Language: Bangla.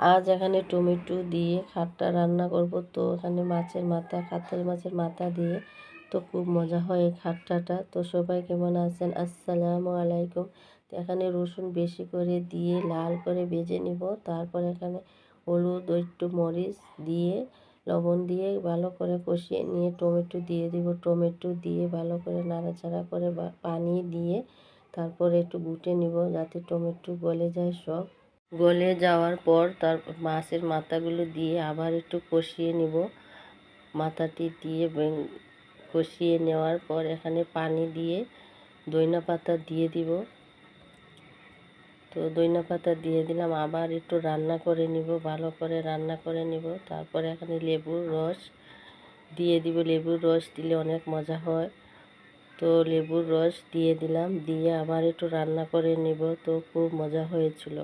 আজ এখানে টমেটো দিয়ে খাট্টা রান্না করব। তো এখানে মাছের মাথা, কাতল মাছের মাথা দিয়ে তো খুব মজা হয় এই খাট্টাটা। তো সবাই কেমন আছেন? আসসালামু আলাইকুম। তো এখানে রসুন বেশি করে দিয়ে লাল করে ভেজে নিব। তারপর এখানে হলুদ ও একটু মরিচ দিয়ে লবণ দিয়ে ভালো করে কষিয়ে নিয়ে টমেটো দিয়ে দিব। টমেটো দিয়ে ভালো করে নাড়াচাড়া করে পানি দিয়ে তারপরে একটু গুটে নিব যাতে টমেটো গলে যায় সব। গলে যাওয়ার পর তার মাছের মাথাগুলো দিয়ে আবার একটু কষিয়ে নিব। মাথাটি দিয়ে কষিয়ে নেওয়ার পর এখানে পানি দিয়ে ধইনা পাতা দিয়ে দিব। তো ধইনা পাতা দিয়ে দিলাম, আবার একটু রান্না করে নিব, ভালো করে রান্না করে নিব। তারপরে এখানে লেবুর রস দিয়ে দিব। লেবুর রস দিলে অনেক মজা হয়। তো লেবুর রস দিয়ে দিলাম, দিয়ে আবার একটু রান্না করে নিব। তো খুব মজা হয়েছিল।